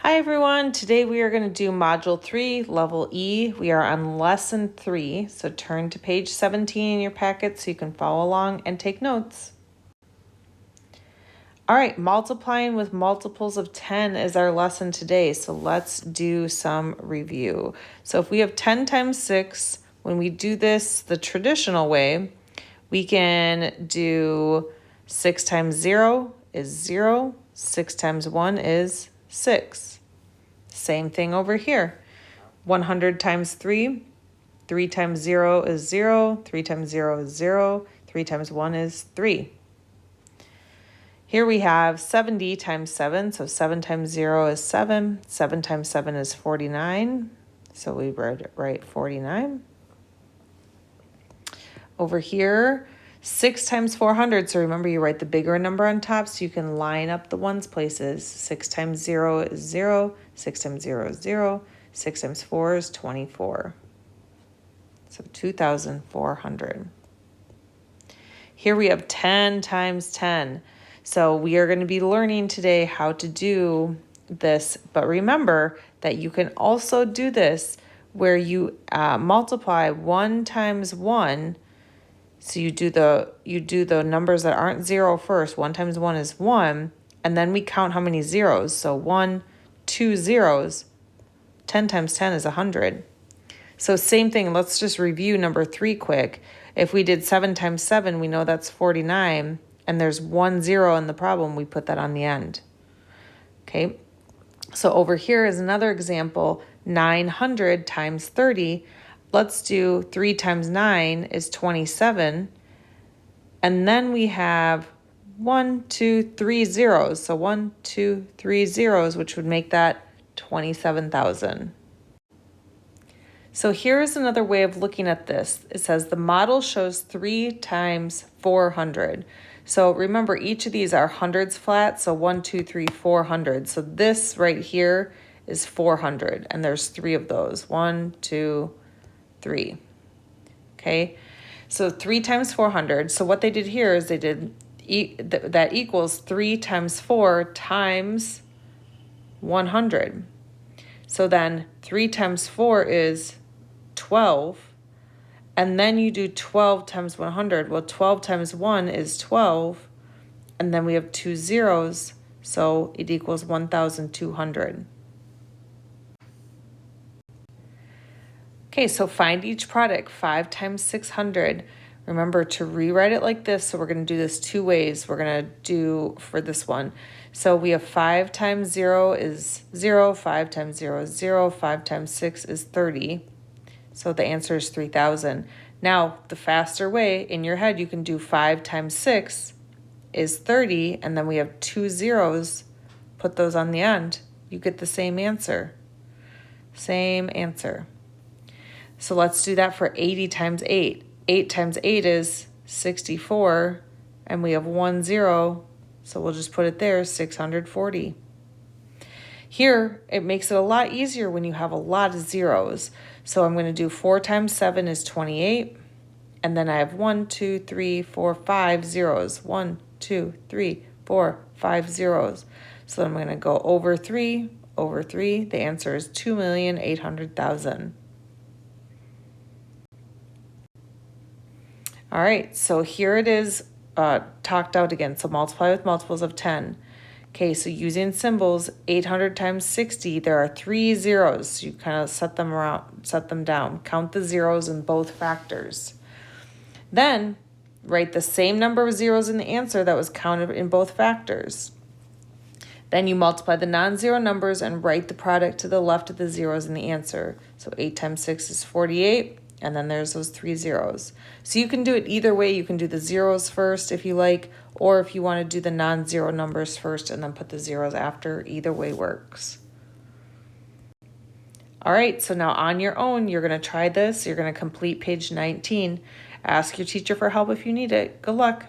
Hi everyone, today we are going to do Module 3, Level E. We are on Lesson 3, so turn to page 17 in your packet so you can follow along and take notes. All right, multiplying with multiples of 10 is our lesson today, so let's do some review. So if we have 10 times 6, when we do this the traditional way, we can do 6 times 0 is 0, 6 times 1 is 6. Same thing over here. 100 times 3, 3 times 0 is 0, 3 times 0 is 0, 3 times 1 is 3. Here we have 70 times 7, so 7 times 0 is 7, 7 times 7 is 49, so we write 49. Over here, 6 times 400, so remember you write the bigger number on top so you can line up the ones places. 6 times 0 is 0, 6 times 0 is 0, 6 times 4 is 24. So 2,400. Here we have 10 times 10. So we are going to be learning today how to do this, but remember that you can also do this where you multiply 1 times 1. So you do the numbers that aren't 0 first. 1 times 1 is 1, and then we count how many zeros. So 1, 2 zeros. 10 times 10 is 100. So same thing, let's just review number 3 quick. If we did 7 times 7, we know that's 49, and there's 1 0 in the problem, we put that on the end. Okay, so over here is another example, 900 times 30. Let's do 3 times 9 is 27. And then we have 1, 2, 3 zeros. So 1, 2, 3 zeros, which would make that 27,000. So here's another way of looking at this. It says the model shows 3 times 400. So remember, each of these are hundreds flat. So 1, 2, 3, 400. So this right here is 400. And there's 3 of those. 1, 2, 3. Okay. So 3 times 400. So what they did here is they did that equals 3 times 4 times 100. So then 3 times 4 is 12. And then you do 12 times 100. Well, 12 times 1 is 12. And then we have 2 zeros. So it equals 1,200. Okay, so find each product. 5 times 600. Remember to rewrite it like this. So we're going to do this 2 ways. We're going to do for this one. So we have 5 times 0 is 0. 5 times 0 is 0. 5 times 6 is 30. So the answer is 3,000. Now, the faster way, in your head, you can do 5 times 6 is 30. And then we have 2 zeros. Put those on the end. You get the same answer. Same answer. So let's do that for 80 times 8. 8 times 8 is 64, and we have 1 0, so we'll just put it there, 640. Here, it makes it a lot easier when you have a lot of zeros. So I'm going to do 4 times 7 is 28, and then I have 1, 2, 3, 4, 5 zeros. 1, 2, 3, 4, 5 zeros. So I'm going to go over 3, over 3. The answer is 2,800,000. All right, so here it is talked out again. So multiply with multiples of 10. Okay, so using symbols, 800 times 60, there are 3 zeros. So you kind of set them down. Count the zeros in both factors. Then write the same number of zeros in the answer that was counted in both factors. Then you multiply the non-zero numbers and write the product to the left of the zeros in the answer. So 8 times 6 is 48. And then there's those 3 zeros. So you can do it either way. You can do the zeros first if you like, or if you want to do the non-zero numbers first and then put the zeros after. Either way works. All right, so now on your own, you're going to try this. You're going to complete page 19. Ask your teacher for help if you need it. Good luck.